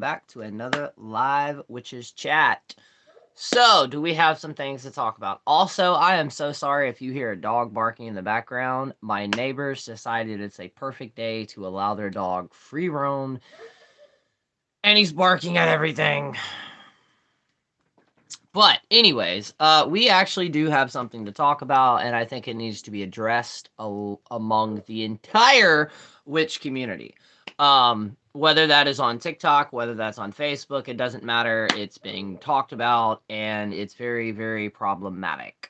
back to another live witches chat. So, do we have some things to talk about? Also, I am so sorry if you hear a dog barking in the background. My neighbors decided it's a perfect day to allow their dog free roam, and he's barking at everything. But, anyways, we actually do have something to talk about, and I think it needs to be addressed among the entire witch community. Whether that is on TikTok, whether that's on Facebook, it doesn't matter. It's being talked about, and it's very, very problematic.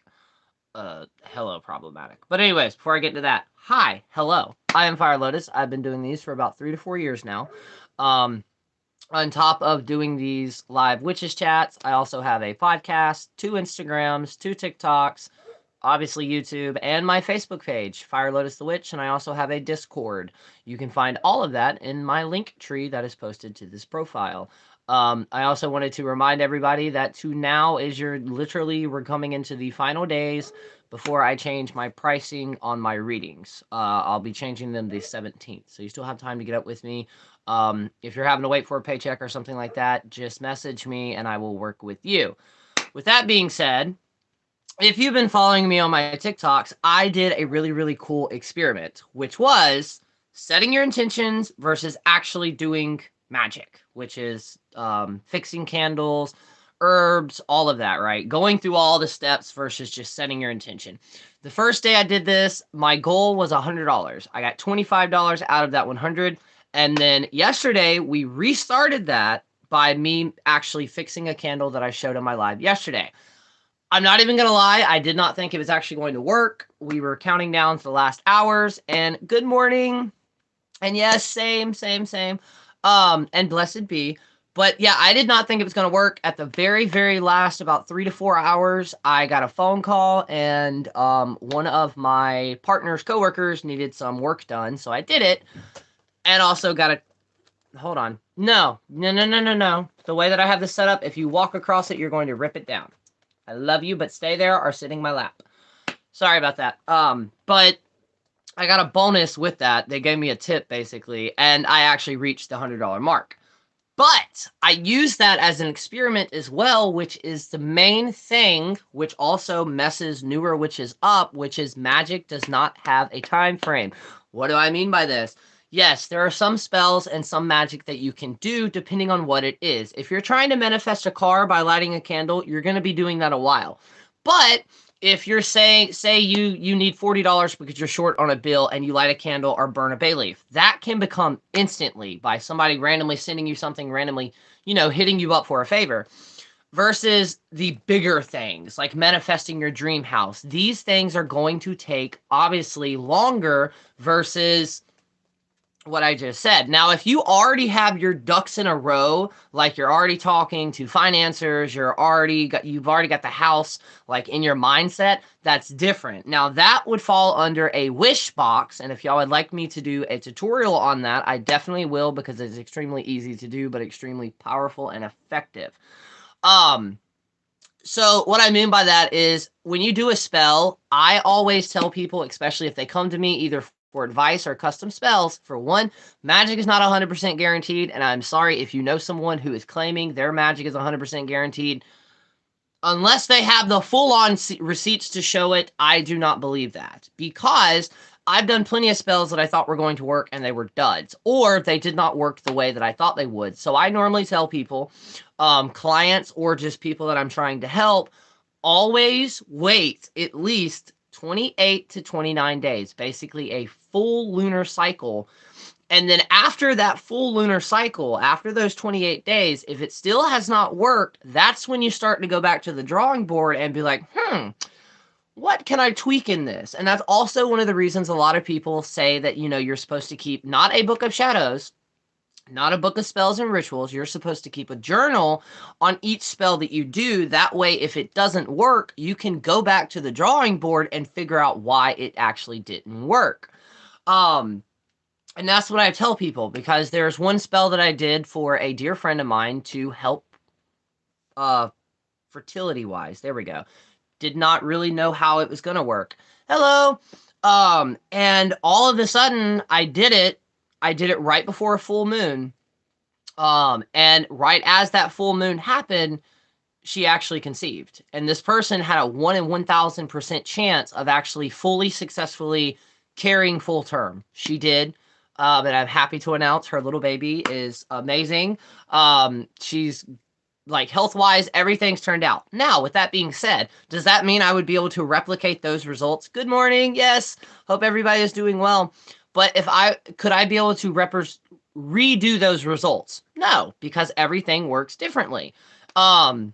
Hello, problematic. But anyways, before I get into that, hi, hello. I am Fire Lotus. I've been doing these for about 3 to 4 years now. On top of doing these live witches chats, I also have a podcast, 2 Instagrams, 2 TikToks, obviously YouTube, and my Facebook page, Fire Lotus the Witch, and I also have a Discord. You can find all of that in my link tree that is posted to this profile. I also wanted to remind everybody that now we're coming into the final days before I change my pricing on my readings. I'll be changing them the 17th, so you still have time to get up with me. If you're having to wait for a paycheck or something like that, just message me and I will work with you. With that being said, if you've been following me on my TikToks, I did a really, really cool experiment, which was setting your intentions versus actually doing magic, which is fixing candles, herbs, all of that, right? Going through all the steps versus just setting your intention. The first day I did this, my goal was $100. I got $25 out of that 100. And then yesterday, we restarted that by me actually fixing a candle that I showed on my live yesterday. I'm not even going to lie, I did not think it was actually going to work. We were counting down to the last hours, and good morning. And yes, same. And blessed be. But yeah, I did not think it was going to work. At the very, very last, about 3 to 4 hours, I got a phone call, and one of my partner's coworkers needed some work done, so I did it. And also got a... Hold on. No. The way that I have this set up, if you walk across it, you're going to rip it down. I love you, but stay there or sit in my lap. Sorry about that. But I got a bonus with that. They gave me a tip, basically, and I actually reached the $100 mark. But I use that as an experiment as well, which is the main thing, which also messes newer witches up, which is magic does not have a time frame. What do I mean by this? Yes, there are some spells and some magic that you can do depending on what it is. If you're trying to manifest a car by lighting a candle, you're going to be doing that a while. But if you're say you need $40 because you're short on a bill and you light a candle or burn a bay leaf, that can become instantly by somebody randomly sending you something, randomly, hitting you up for a favor. Versus the bigger things like manifesting your dream house. These things are going to take obviously longer versus what I just said. Now, if you already have your ducks in a row, like you're already talking to financiers, you've already got the house like in your mindset, that's different. Now, that would fall under a wish box, and if y'all would like me to do a tutorial on that, I definitely will because it's extremely easy to do, but extremely powerful and effective. So what I mean by that is when you do a spell, I always tell people, especially if they come to me either for advice or custom spells, for one, magic is not 100% guaranteed, and I'm sorry if you know someone who is claiming their magic is 100% guaranteed. Unless they have the full-on receipts to show it, I do not believe that. Because I've done plenty of spells that I thought were going to work and they were duds. Or they did not work the way that I thought they would. So I normally tell people, clients or just people that I'm trying to help, always wait at least 28 to 29 days, basically a full lunar cycle. And then after that full lunar cycle, after those 28 days, if it still has not worked, that's when you start to go back to the drawing board and be like, what can I tweak in this? And that's also one of the reasons a lot of people say that, you're supposed to keep not a book of shadows, not a book of spells and rituals. You're supposed to keep a journal on each spell that you do. That way, if it doesn't work, you can go back to the drawing board and figure out why it actually didn't work. And that's what I tell people, because there's one spell that I did for a dear friend of mine to help fertility-wise. There we go. Did not really know how it was going to work. Hello. And all of a sudden, I did it right before a full moon. And right as that full moon happened, she actually conceived. And this person had a 1 in 1,000% chance of actually fully successfully carrying full term. She did. And I'm happy to announce her little baby is amazing. She's like health wise, everything's turned out. Now, with that being said, does that mean I would be able to replicate those results? Good morning. Yes. Hope everybody is doing well. But if I could, I be able to redo those results? No, because everything works differently. And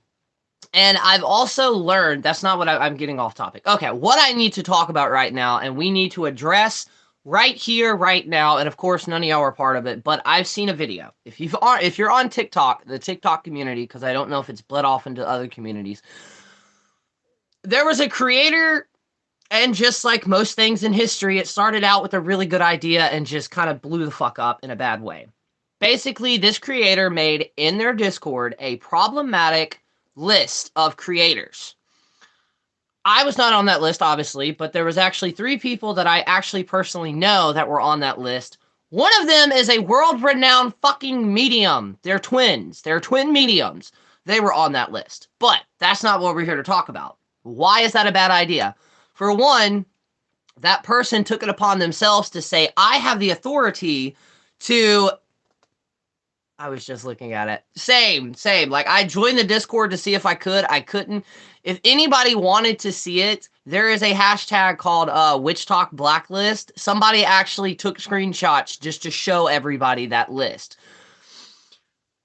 I've also learned that's not what I'm getting off topic. Okay, what I need to talk about right now, and we need to address right here, right now, and of course, none of y'all are part of it, but I've seen a video. If you're on TikTok, the TikTok community, because I don't know if it's bled off into other communities, there was a creator, and just like most things in history, it started out with a really good idea and just kind of blew the fuck up in a bad way. Basically, this creator made in their Discord a problematic list of creators. I was not on that list, obviously, but there was actually 3 people that I actually personally know that were on that list. One of them is a world-renowned fucking medium. They're twins. They're twin mediums. They were on that list. But that's not what we're here to talk about. Why is that a bad idea? For one, that person took it upon themselves to say, I have the authority to... I was just looking at it. Same. Like, I joined the Discord to see if I could. I couldn't. If anybody wanted to see it, there is a hashtag called Witch Talk Blacklist. Somebody actually took screenshots just to show everybody that list.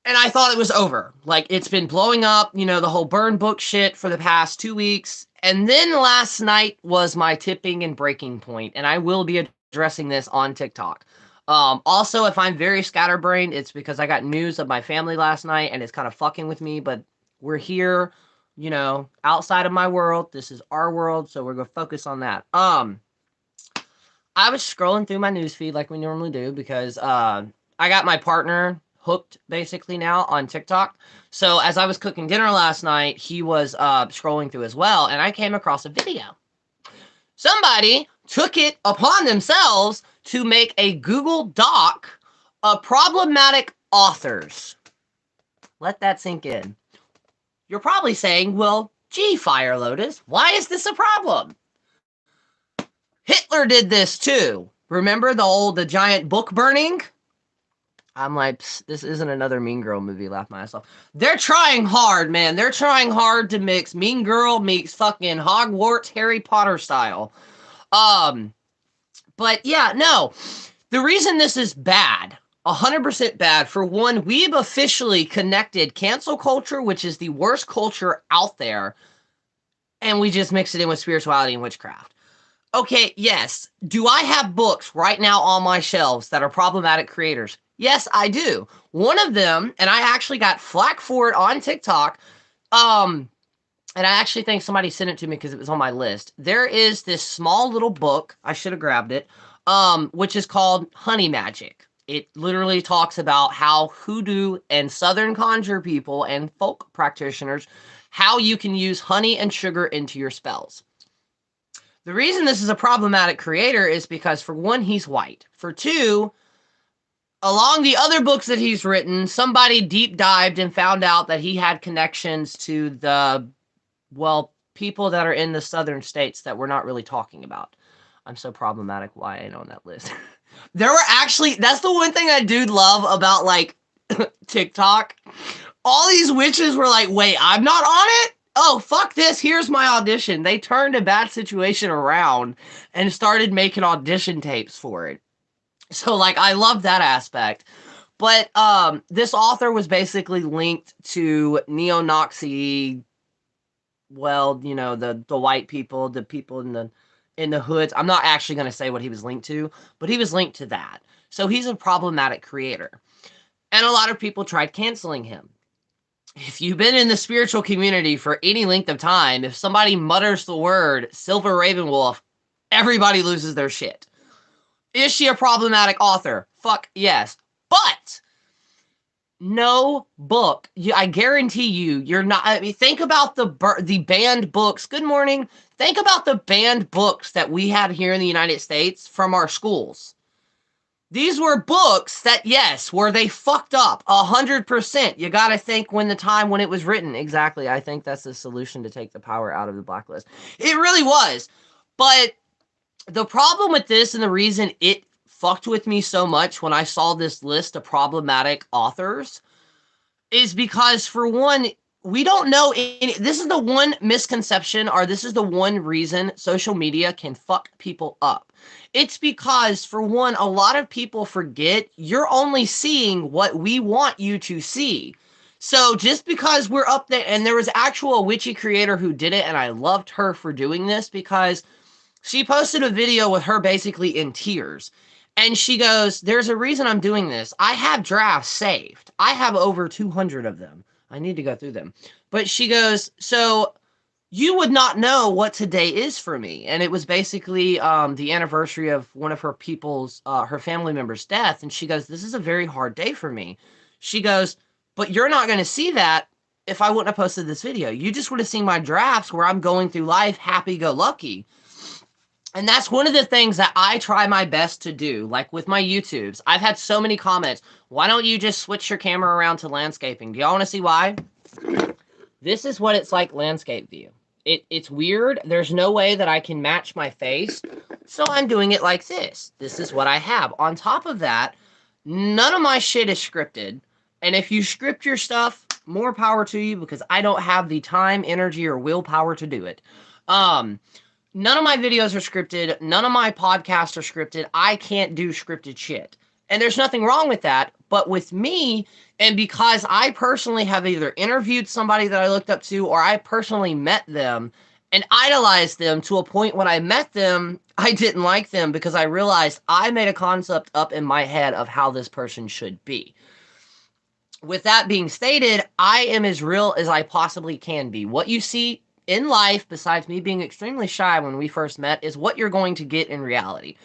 And I thought it was over. Like, it's been blowing up, you know, the whole burn book shit for the past 2 weeks. And then last night was my tipping and breaking point, and I will be addressing this on TikTok. Also, if I'm very scatterbrained, it's because I got news of my family last night and it's kind of fucking with me, but we're here, you know, outside of my world. This is our world, so we're going to focus on that. I was scrolling through my newsfeed like we normally do because I got my partner hooked basically now on TikTok. So as I was cooking dinner last night, he was scrolling through as well, and I came across a video. Somebody took it upon themselves to make a Google Doc of problematic authors. Let that sink in. You're probably saying, well, gee, Fire Lotus, why is this a problem? Hitler did this too. Remember the giant book burning? I'm like, this isn't another Mean Girl movie, laugh my ass off. They're trying hard, man. They're trying hard to mix Mean Girl meets fucking Hogwarts Harry Potter style. But yeah, no. The reason this is bad, 100% bad, for one, we've officially connected cancel culture, which is the worst culture out there, and we just mix it in with spirituality and witchcraft. Okay, yes. Do I have books right now on my shelves that are problematic creators? Yes, I do. One of them, and I actually got flack for it on TikTok, and I actually think somebody sent it to me because it was on my list. There is this small little book, I should have grabbed it, which is called Honey Magic. It literally talks about how hoodoo and southern conjure people and folk practitioners, how you can use honey and sugar into your spells. The reason this is a problematic creator is because, for one, he's white. For two, along the other books that he's written, somebody deep dived and found out that he had connections to the, well, people that are in the southern states that we're not really talking about. I'm so problematic. Why I ain't on that list. There were actually, that's the one thing I do love about, like, TikTok. All these witches were like, wait, I'm not on it? Oh, fuck this. Here's my audition. They turned a bad situation around and started making audition tapes for it. So, like, I love that aspect. But this author was basically linked to neo-Nazi, well, you know, the white people, the people in the hoods. I'm not actually going to say what he was linked to, but he was linked to that. So he's a problematic creator. And a lot of people tried canceling him. If you've been in the spiritual community for any length of time, if somebody mutters the word Silver Ravenwolf, everybody loses their shit. Is she a problematic author? Fuck yes. But no book, I guarantee you're not. I mean, think about the banned books. Good morning. Think about the banned books that we had here in the United States from our schools. These were books that, yes, were they fucked up 100%. You got to think when it was written. Exactly. I think that's the solution to take the power out of the blacklist. It really was. But the problem with this, and the reason it fucked with me so much when I saw this list of problematic authors, is because, for one, we don't know any. This is the one misconception, or this is the one reason social media can fuck people up. It's because, for one, a lot of people forget you're only seeing what we want you to see. So just because we're up there, and there was actual a witchy creator who did it, and I loved her for doing this, because she posted a video with her basically in tears. And she goes, there's a reason I'm doing this. I have drafts saved. I have over 200 of them. I need to go through them. But she goes, so you would not know what today is for me. And it was basically the anniversary of one of her her family member's death. And she goes, this is a very hard day for me. She goes, but you're not going to see that if I wouldn't have posted this video. You just would have seen my drafts where I'm going through life happy-go-lucky. And that's one of the things that I try my best to do. Like with my YouTubes, I've had so many comments. Why don't you just switch your camera around to landscaping? Do y'all want to see why? This is what it's like landscape view. It's weird. There's no way that I can match my face. So I'm doing it like this. This is what I have. On top of that, none of my shit is scripted. And if you script your stuff, more power to you, because I don't have the time, energy, or willpower to do it. None of my videos are scripted. None of my podcasts are scripted. I can't do scripted shit. And there's nothing wrong with that. But with me, and because I personally have either interviewed somebody that I looked up to, or I personally met them and idolized them to a point when I met them, I didn't like them, because I realized I made a concept up in my head of how this person should be. With that being stated, I am as real as I possibly can be. What you see in life, besides me being extremely shy when we first met, is what you're going to get in reality.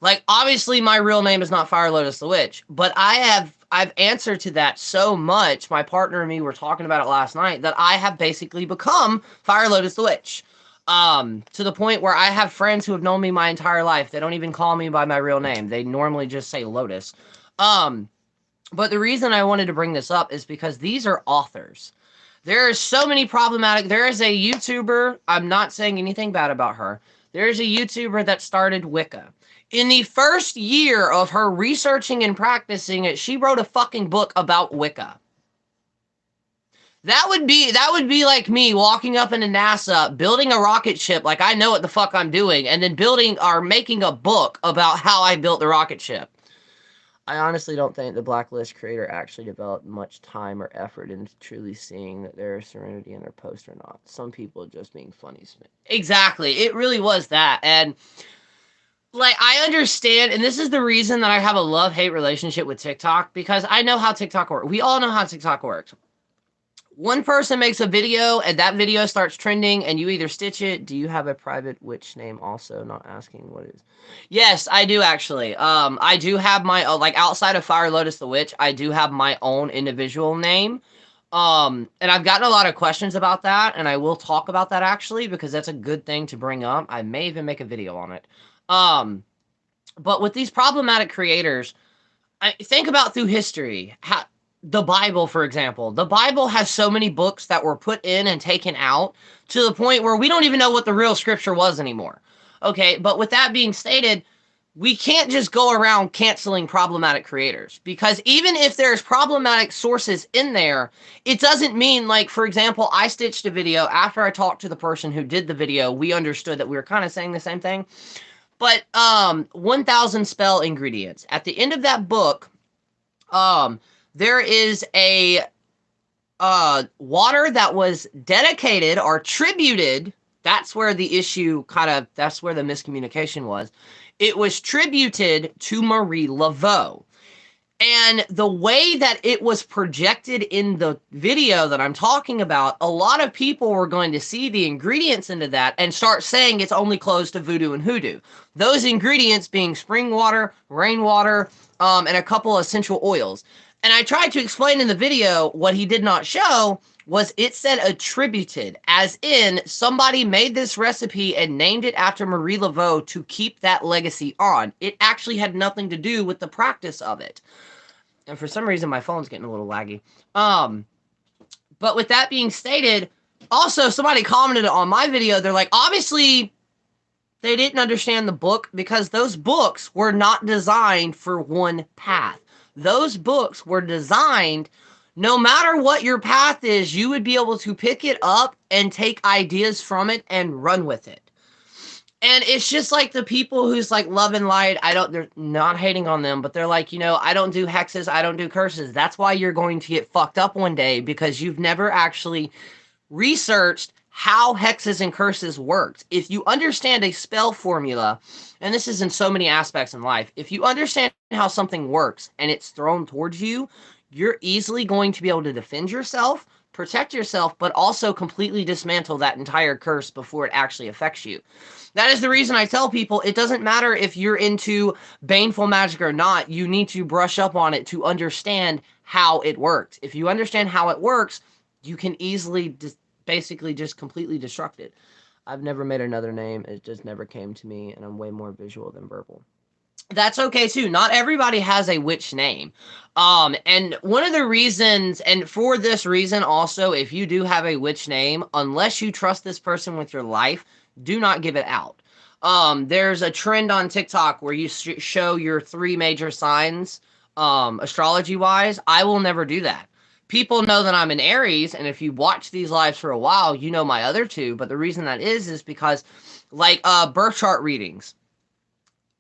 Like, obviously, my real name is not Fire Lotus the Witch, but I've answered to that so much. My partner and me were talking about it last night, that I have basically become Fire Lotus the Witch. To the point where I have friends who have known me my entire life. They don't even call me by my real name. They normally just say Lotus. But the reason I wanted to bring this up is because these are authors. There are so many problematic. There is a YouTuber. I'm not saying anything bad about her. There is a YouTuber that started Wicca. In the first year of her researching and practicing it, she wrote a fucking book about Wicca. That would be like me walking up into NASA, building a rocket ship like I know what the fuck I'm doing, and then making a book about how I built the rocket ship. I honestly don't think the Blacklist creator actually developed much time or effort into truly seeing their serenity in their post or not. Some people just being funny. Exactly. It really was that. And, like, I understand, and this is the reason that I have a love-hate relationship with TikTok, because I know how TikTok works. We all know how TikTok works. One person makes a video, and that video starts trending, and you either stitch it. Do you have a private witch name also? Not asking what it is. Yes, I do, actually. I do have my, like, outside of Fire Lotus the Witch, I do have my own individual name. And I've gotten a lot of questions about that, and I will talk about that, actually, because that's a good thing to bring up. I may even make a video on it. But with these problematic creators, think about through history, the Bible, for example. The Bible has so many books that were put in and taken out to the point where we don't even know what the real scripture was anymore. Okay, but with that being stated, we can't just go around canceling problematic creators, because even if there's problematic sources in there, it doesn't mean, like, for example, I stitched a video. After I talked to the person who did the video, we understood that we were kind of saying the same thing. But 1,000 spell ingredients. At the end of that book, there is a water that was dedicated or tributed. That's where the issue that's where the miscommunication was. It was tributed to Marie Laveau. And the way that it was projected in the video that I'm talking about, a lot of people were going to see the ingredients into that and start saying it's only closed to voodoo and hoodoo. Those ingredients being spring water, rainwater, and a couple of essential oils. And I tried to explain in the video what he did not show was it said attributed, as in somebody made this recipe and named it after Marie Laveau to keep that legacy on. It actually had nothing to do with the practice of it. And for some reason, my phone's getting a little laggy. But with that being stated, also somebody commented on my video. They're like, obviously, they didn't understand the book because those books were not designed for one path. Those books were designed, no matter what your path is, you would be able to pick it up and take ideas from it and run with it. And it's just like the people who's like love and light. They're not hating on them, but they're like, I don't do hexes. I don't do curses. That's why you're going to get fucked up one day, because you've never actually researched how hexes and curses worked. If you understand a spell formula, and this is in so many aspects in life, if you understand how something works and it's thrown towards you, you're easily going to be able to defend yourself, protect yourself, but also completely dismantle that entire curse before it actually affects you. That is the reason I tell people it doesn't matter if you're into baneful magic or not. You need to brush up on it to understand how it works. If you understand how it works, you can easily basically just completely destruct it. I've never made another name. It just never came to me, and I'm way more visual than verbal. That's okay too. Not everybody has a witch name. And one of the reasons, and for this reason also, if you do have a witch name, unless you trust this person with your life, do not give it out. There's a trend on TikTok where you show your 3 major signs, astrology wise. I will never do that. People know that I'm an Aries, and if you watch these lives for a while, you know my other 2. But the reason that is because, like, birth chart readings.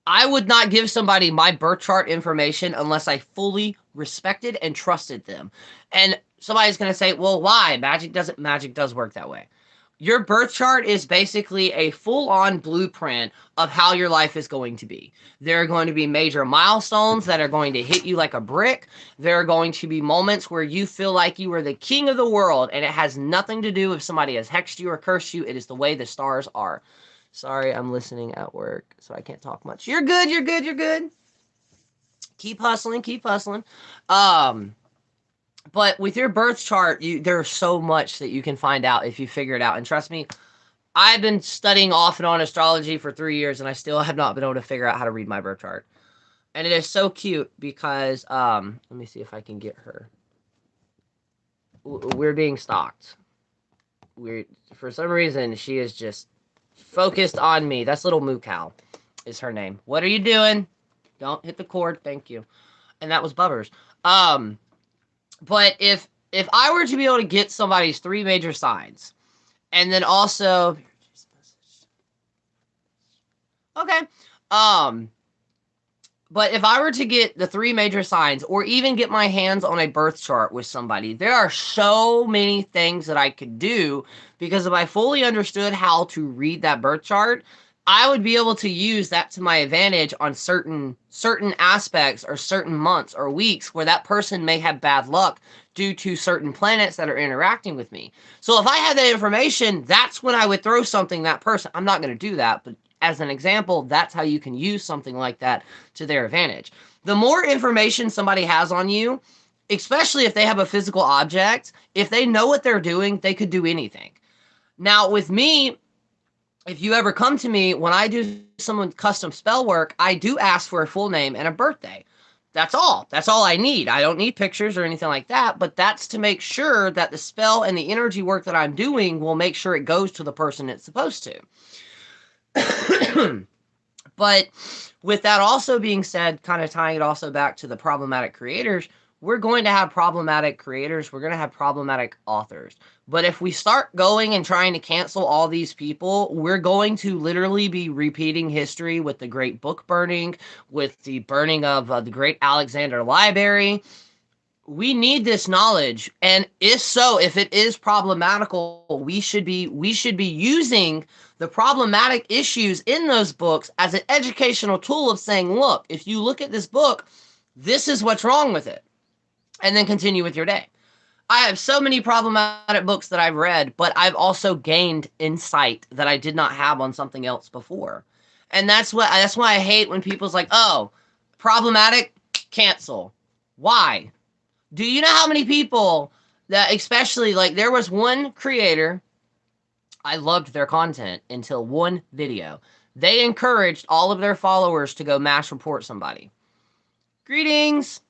I would not give somebody my birth chart information unless I fully respected and trusted them. And somebody's going to say, well, why? Magic does work that way. Your birth chart is basically a full-on blueprint of how your life is going to be. There are going to be major milestones that are going to hit you like a brick. There are going to be moments where you feel like you are the king of the world, and it has nothing to do if somebody has hexed you or cursed you. It is the way the stars are. Sorry, I'm listening at work, so I can't talk much. You're good, you're good, you're good. Keep hustling, keep hustling. But with your birth chart, there's so much that you can find out if you figure it out. And trust me, I've been studying off and on astrology for 3 years, and I still have not been able to figure out how to read my birth chart. And it is so cute because, let me see if I can get her. We're being stalked. For some reason, she is just focused on me. That's little Moo Cow is her name. What are you doing? Don't hit the cord. Thank you. And that was Bubbers. But if I were to be able to get somebody's 3 major signs, and then also, okay, but if I were to get the 3 major signs, or even get my hands on a birth chart with somebody, there are so many things that I could do, because if I fully understood how to read that birth chart, I would be able to use that to my advantage on certain aspects or certain months or weeks where that person may have bad luck due to certain planets that are interacting with me. So if I had that information, that's when I would throw something that person. I'm not going to do that, but as an example, that's how you can use something like that to their advantage. The more information somebody has on you, especially if they have a physical object, if they know what they're doing, they could do anything. Now, with me, if you ever come to me, when I do some custom spell work, I do ask for a full name and a birthday. That's all. That's all I need. I don't need pictures or anything like that, but that's to make sure that the spell and the energy work that I'm doing will make sure it goes to the person it's supposed to. But with that also being said, kind of tying it also back to the problematic creators, we're going to have problematic creators. We're going to have problematic authors. But if we start going and trying to cancel all these people, we're going to literally be repeating history with the Great Book Burning, with the burning of the Great Alexander Library. We need this knowledge, and if it is problematical, we should be using the problematic issues in those books as an educational tool of saying, look, if you look at this book, this is what's wrong with it, and then continue with your day. I have so many problematic books that I've read, but I've also gained insight that I did not have on something else before. And that's why I hate when people's like, oh, problematic, cancel. Why? Do you know how many people that, especially, like, there was one creator, I loved their content until one video. They encouraged all of their followers to go mass report somebody. Greetings.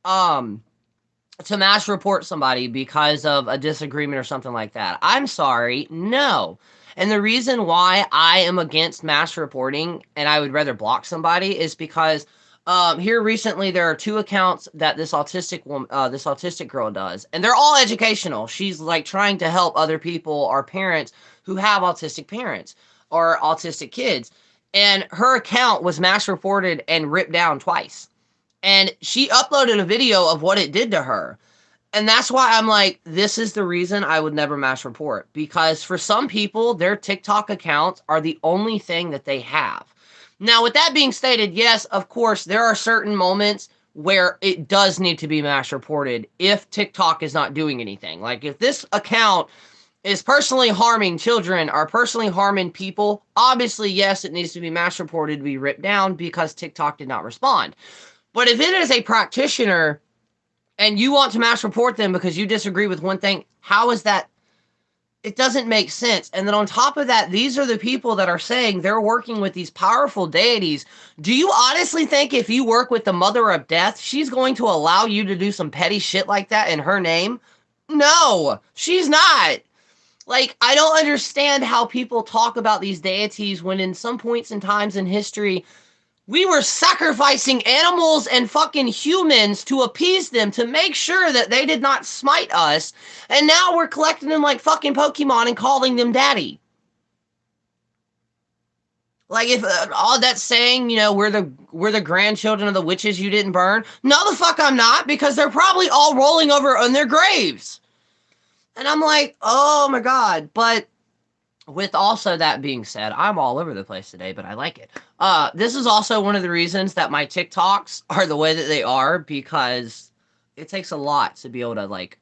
To mass report somebody because of a disagreement or something like that. I'm sorry, no. And the reason why I am against mass reporting and I would rather block somebody is because here recently there are 2 accounts that this autistic girl does, and they're all educational. She's like trying to help other people or parents who have autistic parents or autistic kids. And her account was mass reported and ripped down twice. And she uploaded a video of what it did to her. And that's why I'm like, this is the reason I would never mass report. Because for some people, their TikTok accounts are the only thing that they have. Now, with that being stated, yes, of course, there are certain moments where it does need to be mass reported if TikTok is not doing anything. Like, if this account is personally harming children or personally harming people, obviously, yes, it needs to be mass reported to be ripped down because TikTok did not respond. But if it is a practitioner and you want to mass report them because you disagree with one thing, how is that? It doesn't make sense. And then on top of that, these are the people that are saying they're working with these powerful deities. Do you honestly think if you work with the Mother of Death, she's going to allow you to do some petty shit like that in her name? No, she's not. Like, I don't understand how people talk about these deities when in some points in times in history, we were sacrificing animals and fucking humans to appease them to make sure that they did not smite us. And now we're collecting them like fucking Pokemon and calling them daddy. Like, if all that's saying, you know, we're the grandchildren of the witches you didn't burn. No, the fuck I'm not, because they're probably all rolling over on their graves. And I'm like, oh my God. But with also that being said, I'm all over the place today, but I like it. This is also one of the reasons that my TikToks are the way that they are, because it takes a lot to be able to, like,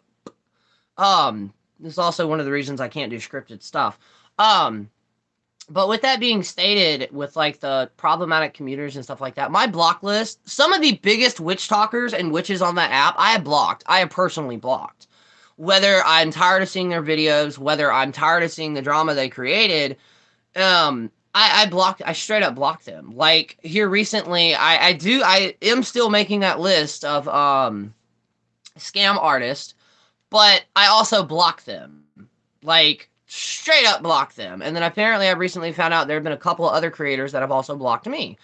this is also one of the reasons I can't do scripted stuff. But with that being stated, with, like, the problematic commuters and stuff like that, my block list, some of the biggest witch talkers and witches on that app, I have blocked. I have personally blocked. Whether I'm tired of seeing their videos, whether I'm tired of seeing the drama they created, I straight up blocked them. Like, here recently, I am still making that list of scam artists, but I also block them. Like, straight up block them. And then apparently I recently found out there have been a couple of other creators that have also blocked me.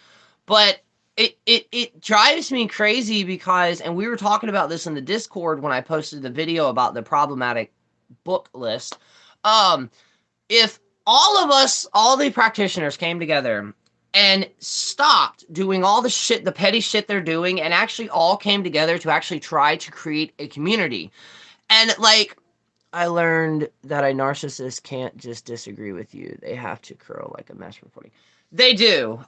But it drives me crazy because, and we were talking about this in the Discord when I posted the video about the problematic book list. If all of us, all the practitioners came together and stopped doing all the shit, the petty shit they're doing, and actually all came together to actually try to create a community. And, like, I learned that a narcissist can't just disagree with you. They have to curl like a mass reporting. They do.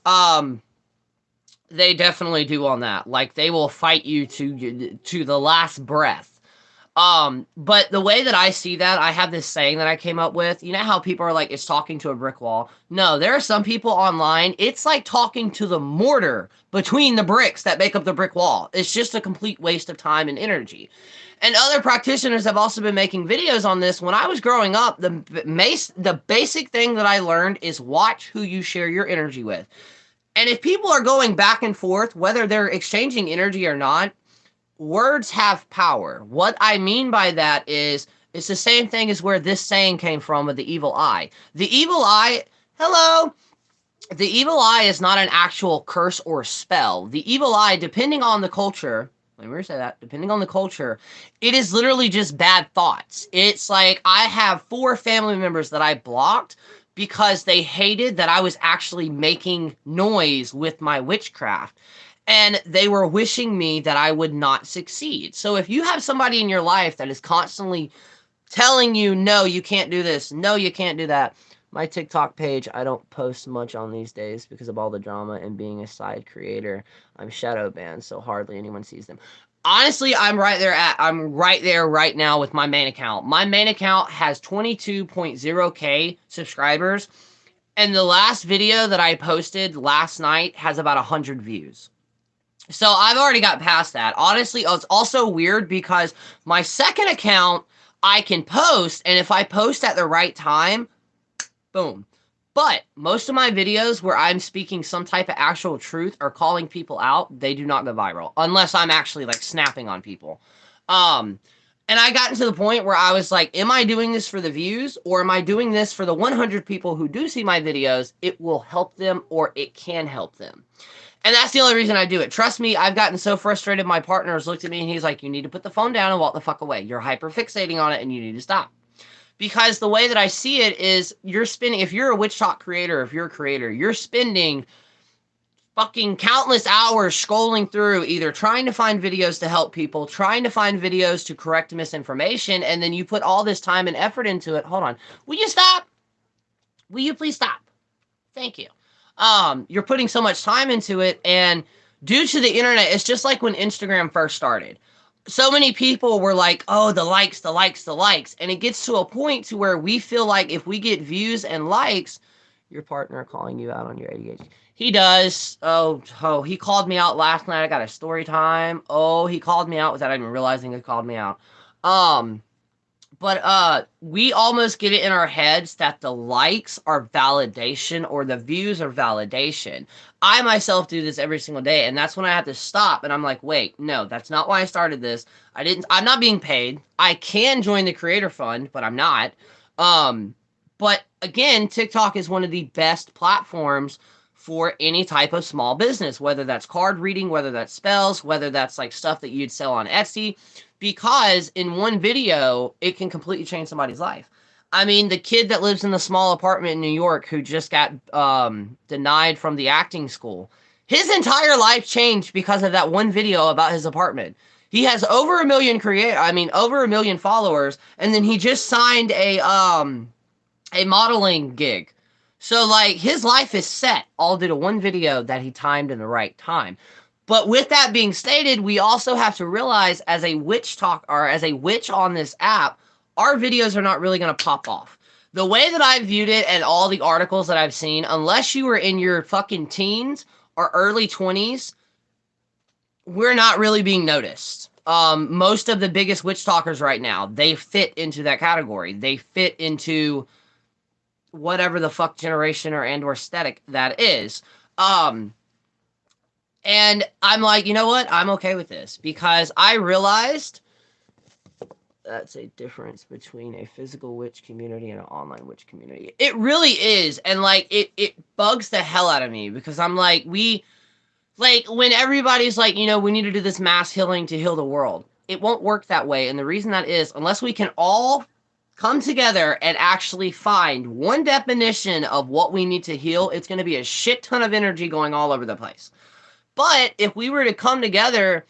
They definitely do on that. Like, they will fight you to the last breath. But the way that I see that, I have this saying that I came up with. You know how people are like, it's talking to a brick wall? No, there are some people online, it's like talking to the mortar between the bricks that make up the brick wall. It's just a complete waste of time and energy. And other practitioners have also been making videos on this. When I was growing up, the basic thing that I learned is watch who you share your energy with. And if people are going back and forth, whether they're exchanging energy or not, words have power. What I mean by that is, it's the same thing as where this saying came from with the evil eye. The evil eye, hello! The evil eye is not an actual curse or spell. The evil eye, depending on the culture, let me say that, depending on the culture, it is literally just bad thoughts. It's like, I have 4 family members that I blocked because they hated that I was actually making noise with my witchcraft. And they were wishing me that I would not succeed. So if you have somebody in your life that is constantly telling you, no, you can't do this, no, you can't do that. My TikTok page, I don't post much on these days because of all the drama and being a side creator. I'm shadow banned, so hardly anyone sees them. Honestly, I'm right there right now with my main account. My main account has 22.0K subscribers, and the last video that I posted last night has about 100 views. So I've already got past that. Honestly, it's also weird because my second account, I can post, and if I post at the right time, boom. But most of my videos where I'm speaking some type of actual truth or calling people out, they do not go viral unless I'm actually like snapping on people. Um, and I got to the point where I was like, am I doing this for the views or am I doing this for the 100 people who do see my videos? It will help them or it can help them. And that's the only reason I do it. Trust me, I've gotten so frustrated. My partner has looked at me and he's like, you need to put the phone down and walk the fuck away. You're hyper fixating on it and you need to stop. Because the way that I see it is you're spending, if you're a Witch Talk creator, if you're a creator, you're spending fucking countless hours scrolling through either trying to find videos to help people, trying to find videos to correct misinformation, and then you put all this time and effort into it. Hold on. Will you stop? Will you please stop? Thank you. You're putting so much time into it, and due to the internet, it's just like when Instagram first started. So many people were like, oh, the likes, the likes, the likes. And it gets to a point to where we feel like if we get views and likes, your partner calling you out on your ADHD. He does. Oh, he called me out last night. I got a story time. Oh, he called me out without even realizing he called me out. But we almost get it in our heads that the likes are validation or the views are validation. I myself do this every single day, and that's when I have to stop and I'm like, wait, no, that's not why I started this. I'm not being paid. I can join the creator fund, but I'm not. But again, TikTok is one of the best platforms for any type of small business, whether that's card reading, whether that's spells, whether that's like stuff that you'd sell on Etsy, because in one video, it can completely change somebody's life. I mean, the kid that lives in the small apartment in New York who just got denied from the acting school, his entire life changed because of that one video about his apartment. He has over a million over a million followers, and then he just signed a modeling gig. So like his life is set all due to one video that he timed in the right time. But with that being stated, we also have to realize as a witch talk or as a witch on this app, our videos are not really going to pop off. The way that I viewed it and all the articles that I've seen, unless you were in your fucking teens or early 20s, we're not really being noticed. Most of the biggest witch talkers right now, they fit into that category. They fit into whatever the fuck generation or aesthetic that is. And I'm like, you know what? I'm okay with this because I realized that's a difference between a physical witch community and an online witch community. It really is. And like, it bugs the hell out of me because I'm like, when everybody's like, you know, we need to do this mass healing to heal the world. It won't work that way. And the reason that is, unless we can all come together and actually find one definition of what we need to heal, it's going to be a shit ton of energy going all over the place. But if we were to come together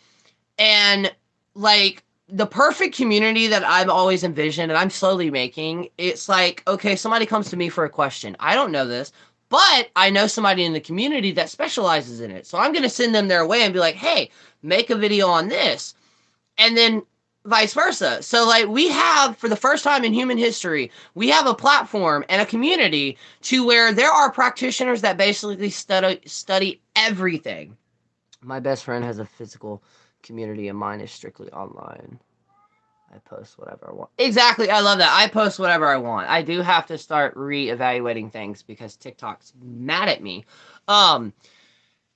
and like the perfect community that I've always envisioned and I'm slowly making, it's like, okay, somebody comes to me for a question. I don't know this, but I know somebody in the community that specializes in it. So I'm going to send them their way and be like, hey, make a video on this. And then vice versa. So like we have, for the first time in human history, we have a platform and a community to where there are practitioners that basically study everything. My best friend has a physical community and mine is strictly online. I post whatever I want. Exactly. I love that. I post whatever I want. I do have to start reevaluating things because TikTok's mad at me. And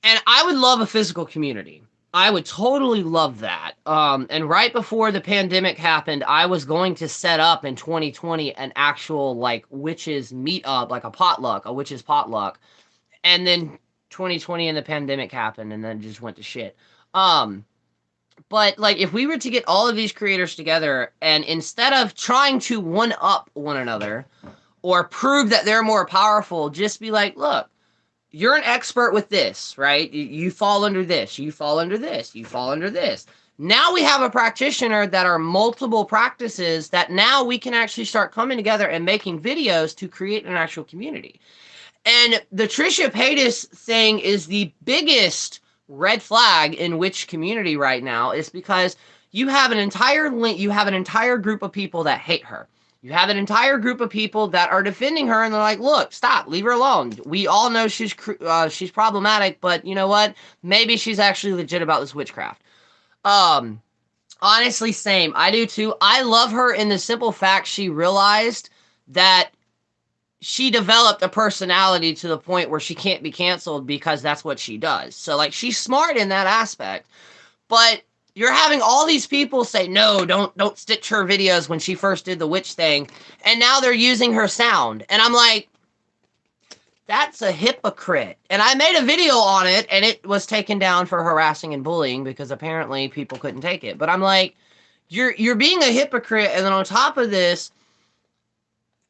I would love a physical community. I would totally love that. And right before the pandemic happened, I was going to set up in 2020 an actual like witches meetup, like a witches potluck. And then 2020 and the pandemic happened and then just went to shit. But like if we were to get all of these creators together and instead of trying to one up one another or prove that they're more powerful, just be like, look, you're an expert with this, right? You fall under this, you fall under this, you fall under this. Now we have a practitioner that are multiple practices that now we can actually start coming together and making videos to create an actual community. And the Trisha Paytas thing is the biggest red flag in which community right now is because you have an entire group of people that hate her. You have an entire group of people that are defending her, and they're like, look, stop, leave her alone. We all know she's problematic, but you know what? Maybe she's actually legit about this witchcraft. Honestly, same. I do too. I love her in the simple fact she realized that she developed a personality to the point where she can't be canceled because that's what she does. So, like, she's smart in that aspect. But you're having all these people say, no, don't stitch her videos when she first did the witch thing. And now they're using her sound. And I'm like, that's a hypocrite. And I made a video on it, and it was taken down for harassing and bullying because apparently people couldn't take it. But I'm like, you're being a hypocrite, and then on top of this,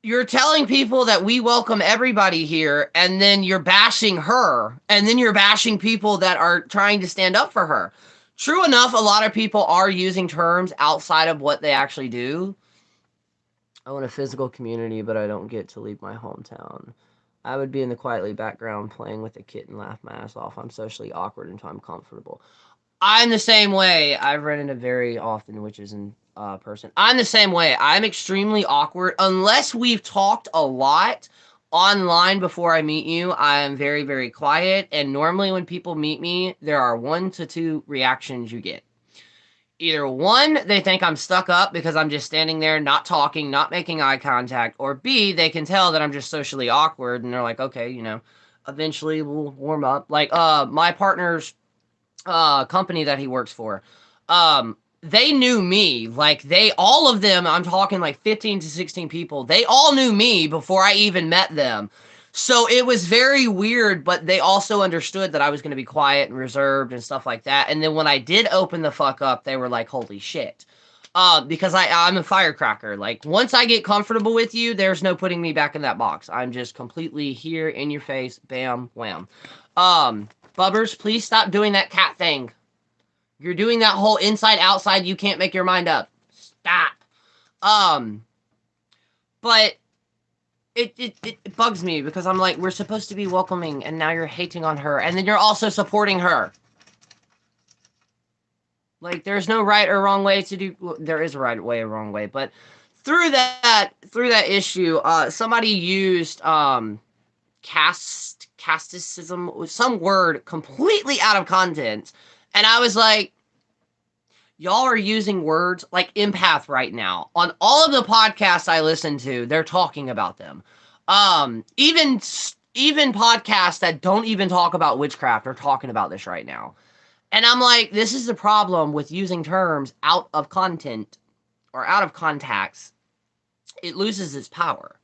you're telling people that we welcome everybody here, and then you're bashing her, and then you're bashing people that are trying to stand up for her. True enough, a lot of people are using terms outside of what they actually do. I want a physical community, but I don't get to leave my hometown. I would be in the quietly background playing with a kitten, laugh my ass off. I'm socially awkward until I'm comfortable. I'm the same way. I've run into very often witches in person. I'm the same way. I'm extremely awkward. Unless we've talked a lot online before I meet you, I'm very, very quiet. And normally when people meet me, there are 1 to 2 reactions you get. Either 1, they think I'm stuck up because I'm just standing there, not talking, not making eye contact. Or B, they can tell that I'm just socially awkward. And they're like, okay, you know, eventually we'll warm up. Like, my partner's company that he works for, they knew me. Like, all of them, I'm talking like 15 to 16 people, they all knew me before I even met them. So it was very weird, but they also understood that I was going to be quiet and reserved and stuff like that. And then when I did open the fuck up, they were like, holy shit. Because I'm a firecracker. Like, once I get comfortable with you, there's no putting me back in that box. I'm just completely here in your face, bam, wham. Bubbers, please stop doing that cat thing. You're doing that whole inside-outside, you can't make your mind up. Stop. But it bugs me because I'm like, we're supposed to be welcoming, and now you're hating on her, and then you're also supporting her. Like, there's no right or wrong way to do... Well, there is a right way or wrong way, but through that issue, somebody used, casteism, some word completely out of context, and I was like, y'all are using words like empath right now. On all of the podcasts I listen to, they're talking about them. Even podcasts that don't even talk about witchcraft are talking about this right now. And I'm like, this is the problem with using terms out of content or out of context. It loses its power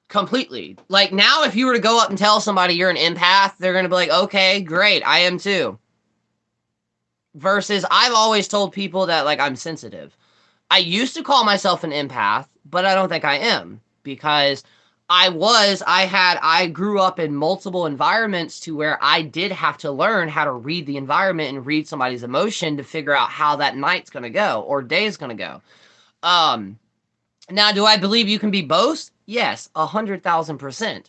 completely. Like, now if you were to go up and tell somebody you're an empath, they're going to be like, okay, great, I am too. Versus, I've always told people that, like, I'm sensitive. I used to call myself an empath, but I don't think I am. Because I grew up in multiple environments to where I did have to learn how to read the environment and read somebody's emotion to figure out how that night's going to go, or day's going to go. Now, do I believe you can be both? Yes, 100,000%.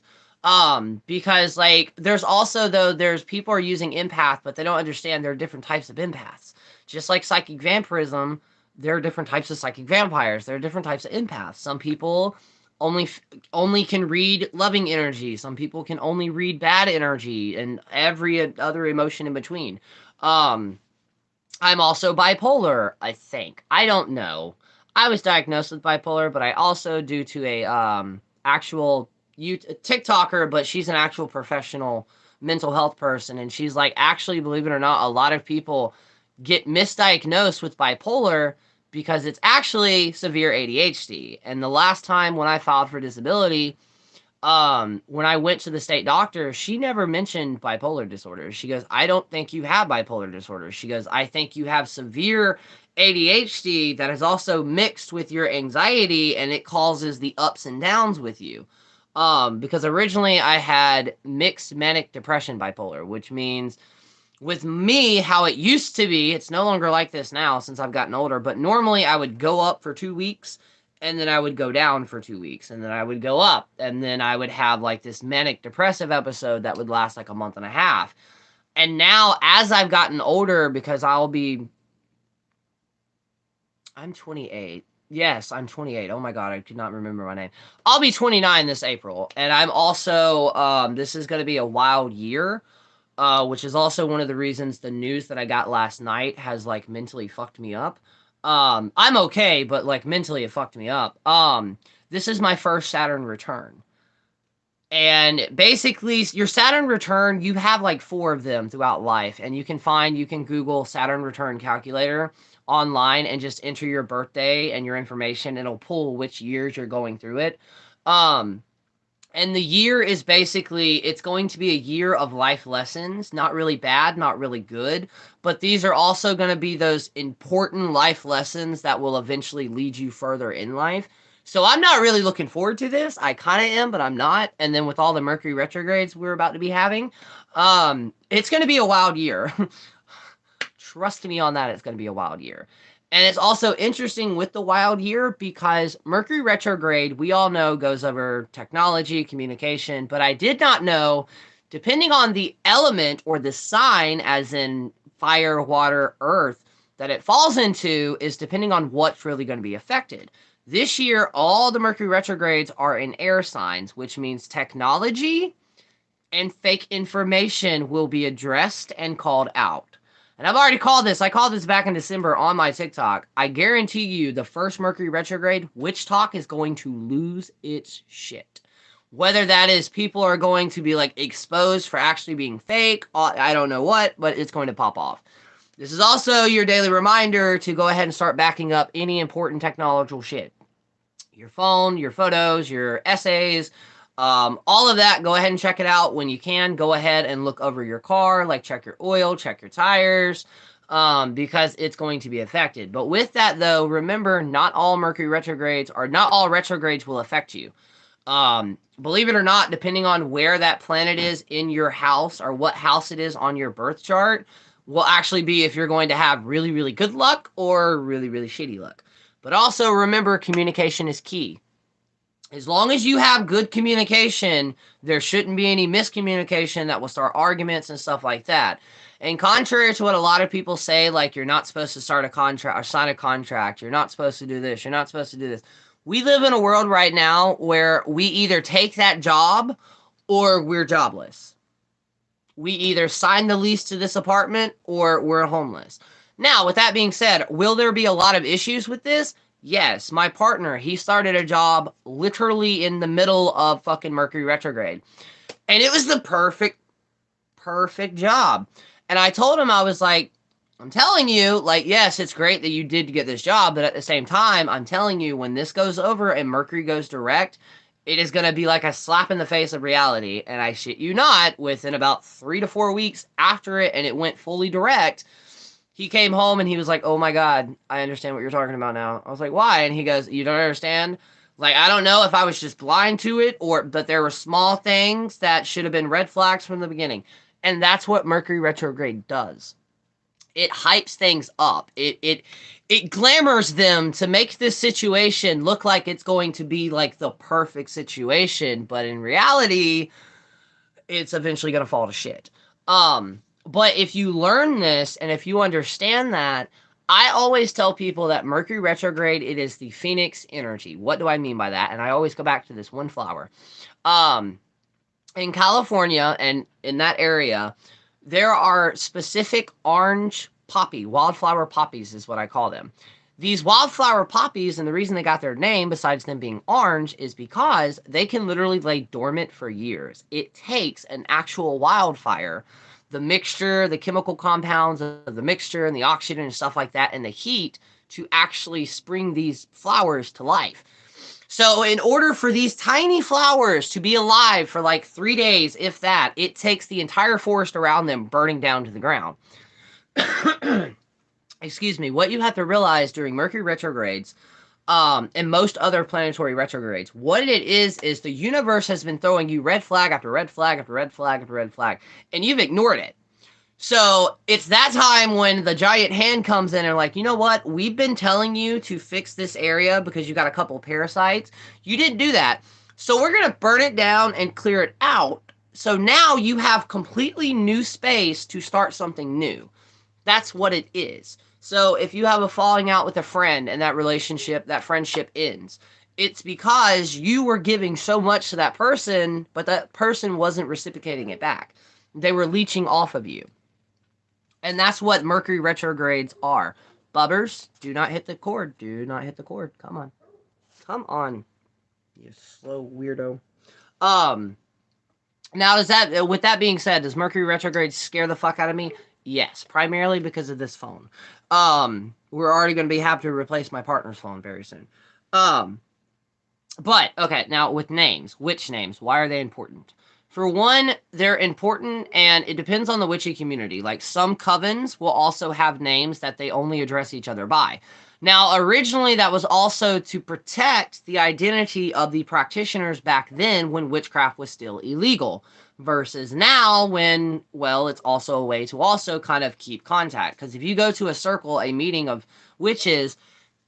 Because, like, there's also, though, there's people are using empath, but they don't understand there are different types of empaths. Just like psychic vampirism, there are different types of psychic vampires. There are different types of empaths. Some people only can read loving energy. Some people can only read bad energy and every other emotion in between. I'm also bipolar, I think. I don't know. I was diagnosed with bipolar, but I also, due to a actual TikToker, but she's an actual professional mental health person, and she's like, actually, believe it or not, a lot of people get misdiagnosed with bipolar because it's actually severe ADHD. And the last time when I filed for disability, when I went to the state doctor, she never mentioned bipolar disorder. She goes, I don't think you have bipolar disorder. She goes, I think you have severe ADHD that is also mixed with your anxiety, and it causes the ups and downs with you. Because originally I had mixed manic depression bipolar, which means with me, how it used to be, it's no longer like this now since I've gotten older, but normally I would go up for 2 weeks, and then I would go down for 2 weeks, and then I would go up, and then I would have like this manic depressive episode that would last like a month and a half. And now, as I've gotten older, because I'm 28, Yes, I'm 28. Oh my God, I could not remember my name. I'll be 29 this April, and I'm also this is going to be a wild year, which is also one of the reasons the news that I got last night has like mentally fucked me up. I'm okay, but like mentally it fucked me up. This is my first Saturn return. And basically, your Saturn return, you have like four of them throughout life. And you can Google Saturn return calculator online and just enter your birthday and your information. It'll pull which years you're going through it. Um, and the year is basically, it's going to be a year of life lessons. Not really bad, not really good. But these are also going to be those important life lessons that will eventually lead you further in life. So I'm not really looking forward to this. I kind of am, but I'm not. And then with all the Mercury retrogrades we're about to be having, it's going to be a wild year. Trust me on that, it's going to be a wild year. And it's also interesting with the wild year because Mercury retrograde, we all know, goes over technology, communication, but I did not know, depending on the element or the sign, as in fire, water, earth, that it falls into, is depending on what's really going to be affected. This year, all the Mercury retrogrades are in air signs, which means technology and fake information will be addressed and called out. And I've already called this. I called this back in December on my TikTok. I guarantee you the first Mercury retrograde, Witch Talk is going to lose its shit. Whether that is people are going to be like exposed for actually being fake, I don't know what, but it's going to pop off. This is also your daily reminder to go ahead and start backing up any important technological shit. Your phone, your photos, your essays, all of that. Go ahead and check it out when you can. Go ahead and look over your car, like check your oil, check your tires, because it's going to be affected. But with that, though, remember, not all Mercury retrogrades or not all retrogrades will affect you. Believe it or not, depending on where that planet is in your house or what house it is on your birth chart, will actually be if you're going to have really, really good luck or really, really shitty luck. But also remember, communication is key. As long as you have good communication, there shouldn't be any miscommunication that will start arguments and stuff like that. And contrary to what a lot of people say, like you're not supposed to start a contract or sign a contract, you're not supposed to do this, you're not supposed to do this. We live in a world right now where we either take that job or we're jobless. We either sign the lease to this apartment or we're homeless. Now, with that being said, will there be a lot of issues with this? Yes. My partner, he started a job literally in the middle of fucking Mercury retrograde. And it was the perfect job. And I told him, I was like, I'm telling you, like, yes, it's great that you did get this job, but at the same time, I'm telling you, when this goes over and Mercury goes direct, it is going to be like a slap in the face of reality. And I shit you not, within about 3 to 4 weeks after it and it went fully direct, he came home and he was like, oh my God, I understand what you're talking about now. I was like, why? And he goes, you don't understand? Like, I don't know if I was just blind to it but there were small things that should have been red flags from the beginning. And that's what Mercury retrograde does. It hypes things up. It glamours them to make this situation look like it's going to be like the perfect situation, but in reality, it's eventually going to fall to shit. But if you learn this and if you understand that, I always tell people that Mercury retrograde, it is the Phoenix energy. What do I mean by that? And I always go back to this one flower. In California and in that area, there are specific orange poppy, wildflower poppies is what I call them. These wildflower poppies, and the reason they got their name, besides them being orange, is because they can literally lay dormant for years. It takes an actual wildfire, the mixture, the chemical compounds of the mixture and the oxygen and stuff like that, and the heat to actually spring these flowers to life. So in order for these tiny flowers to be alive for like 3 days, if that, it takes the entire forest around them burning down to the ground. Excuse me. What you have to realize during Mercury retrogrades, and most other planetary retrogrades, what it is the universe has been throwing you red flag after red flag after red flag after red flag, and you've ignored it. So it's that time when the giant hand comes in and like, you know what? We've been telling you to fix this area because you got a couple parasites. You didn't do that. So we're going to burn it down and clear it out. So now you have completely new space to start something new. That's what it is. So if you have a falling out with a friend and that relationship, that friendship ends, it's because you were giving so much to that person, but that person wasn't reciprocating it back. They were leeching off of you. And that's what Mercury retrogrades are. Bubbers, do not hit the cord. Do not hit the cord. Come on. Come on. You slow weirdo. Um, Now, with that being said, does Mercury retrograde scare the fuck out of me? Yes, primarily because of this phone. We're already going to be happy to replace my partner's phone very soon. But okay, now with names, which names? Why are they important? For one, they're important, and it depends on the witchy community. Like some covens will also have names that they only address each other by. Now, originally, that was also to protect the identity of the practitioners back then when witchcraft was still illegal, versus now when, well, it's also a way to also kind of keep contact. Because if you go to a circle, a meeting of witches,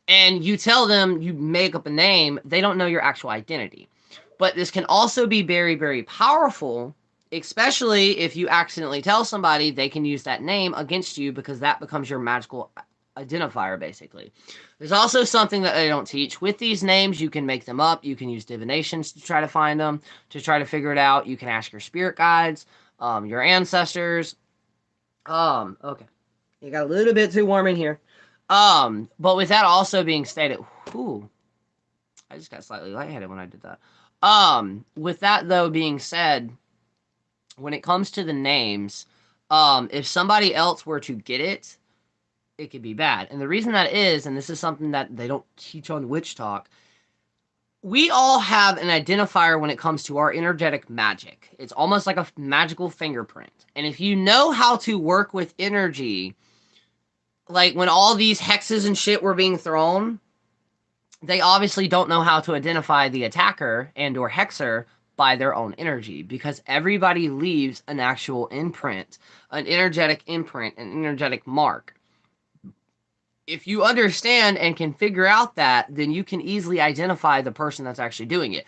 and you tell them you make up a name, they don't know your actual identity. But this can also be very, very powerful, especially if you accidentally tell somebody, they can use that name against you because that becomes your magical identifier, basically. There's also something that they don't teach. With these names, you can make them up. You can use divinations to try to find them, to try to figure it out. You can ask your spirit guides, your ancestors. Okay. It got a little bit too warm in here. But with that also being stated, whew, I just got slightly lightheaded when I did that. With that though being said, when it comes to the names, if somebody else were to get it, it could be bad. And the reason that is, and this is something that they don't teach on Witch Talk, we all have an identifier when it comes to our energetic magic. It's almost like a magical fingerprint. And if you know how to work with energy, like when all these hexes and shit were being thrown, they obviously don't know how to identify the attacker and or hexer by their own energy, because everybody leaves an actual imprint, an energetic imprint, an energetic mark. If you understand and can figure out that, then you can easily identify the person that's actually doing it.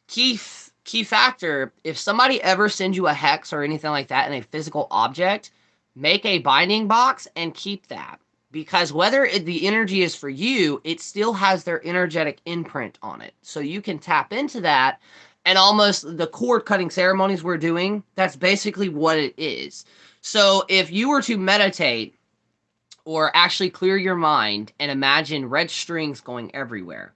Key factor, if somebody ever sends you a hex or anything like that in a physical object, make a binding box and keep that. Because whether the energy is for you, it still has their energetic imprint on it. So you can tap into that, and almost the cord cutting ceremonies we're doing, that's basically what it is. So if you were to meditate or actually clear your mind and imagine red strings going everywhere,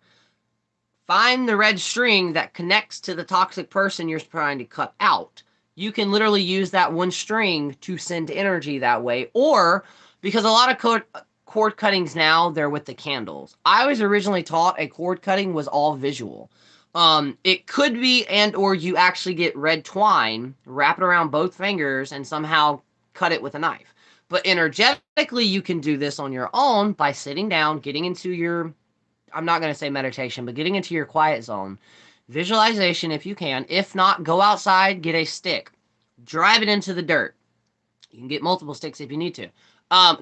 find the red string that connects to the toxic person you're trying to cut out. You can literally use that one string to send energy that way. Or, because a lot of cord cuttings now, they're with the candles. I was originally taught a cord cutting was all visual. It could be, and or you actually get red twine, wrap it around both fingers, and somehow cut it with a knife. But energetically, you can do this on your own by sitting down, getting into your, I'm not going to say meditation, but getting into your quiet zone. Visualization if you can. If not, go outside, get a stick, drive it into the dirt. You can get multiple sticks if you need to.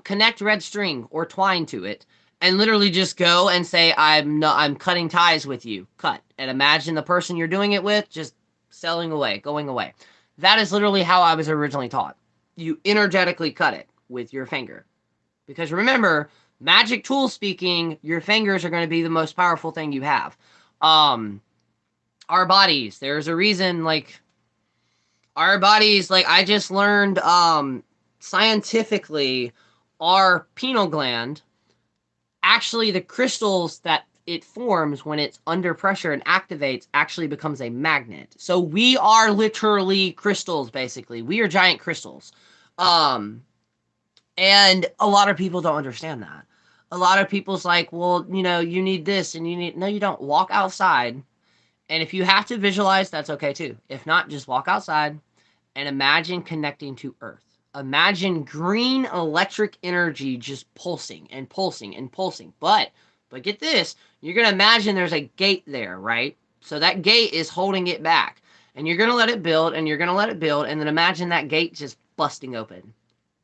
Connect red string or twine to it, and literally just go and say, I'm cutting ties with you. Cut. And imagine the person you're doing it with just selling away, going away. That is literally how I was originally taught. You energetically cut it with your finger. Because remember, magic tool speaking, your fingers are going to be the most powerful thing you have. Our bodies, there's a reason, like, our bodies, like, I just learned, scientifically, our pineal gland, actually the crystals that it forms when it's under pressure and activates actually becomes a magnet. So we are literally crystals, basically. We are giant crystals. And a lot of people don't understand that. A lot of people's like, well, you know, you need this and you need... No, you don't. Walk outside. And if you have to visualize, that's okay too. If not, just walk outside and imagine connecting to Earth. Imagine green electric energy just pulsing and pulsing and pulsing. But get this, you're going to imagine there's a gate there, right? So that gate is holding it back. And you're going to let it build, and you're going to let it build, and then imagine that gate just busting open.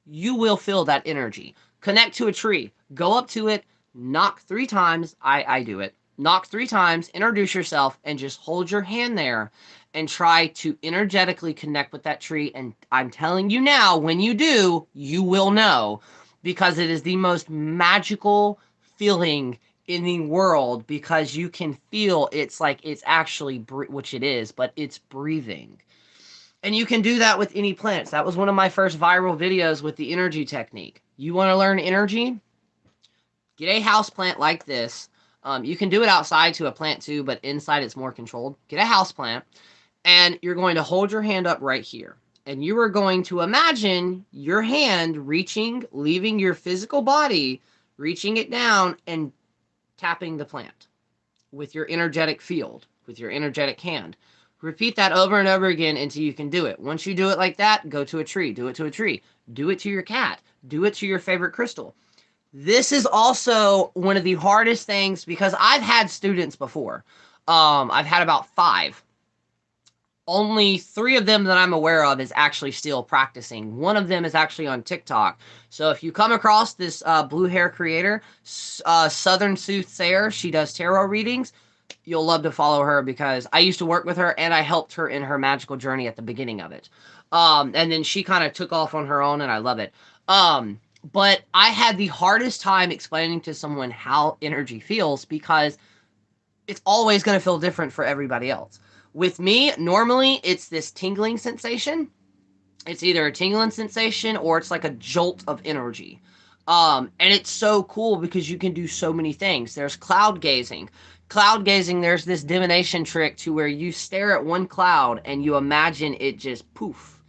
You will feel that energy. Connect to a tree. Go up to it. Knock 3 times. I do it. Knock 3 times. Introduce yourself. And just hold your hand there. And try to energetically connect with that tree. And I'm telling you now, when you do, you will know. because it is the most magical feeling in the world, because you can feel it's like it's actually, which it is, but it's breathing. And you can do that with any plants. That was one of my first viral videos with the energy technique. You want to learn energy? Get a house plant like this. You can do it outside to a plant too, but inside it's more controlled. Get a house plant, and you're going to hold your hand up right here. And you are going to imagine your hand reaching, leaving your physical body, reaching it down and tapping the plant with your energetic field, with your energetic hand. Repeat that over and over again until you can do it. Once you do it like that, go to a tree. Do it to a tree. Do it to your cat. Do it to your favorite crystal. This is also one of the hardest things, because I've had students before. I've had about 5. Only 3 of them that I'm aware of is actually still practicing. One of them is actually on TikTok. So if you come across this blue hair creator, Southern Soothsayer, she does tarot readings, you'll love to follow her, because I used to work with her and I helped her in her magical journey at the beginning of it. And then she kind of took off on her own, and I love it. But I had the hardest time explaining to someone how energy feels, because it's always going to feel different for everybody else. With me, normally it's this tingling sensation. It's either a tingling sensation or it's like a jolt of energy. And it's so cool because you can do so many things. There's cloud gazing. Cloud gazing, there's this divination trick to where you stare at one cloud and you imagine it just poof.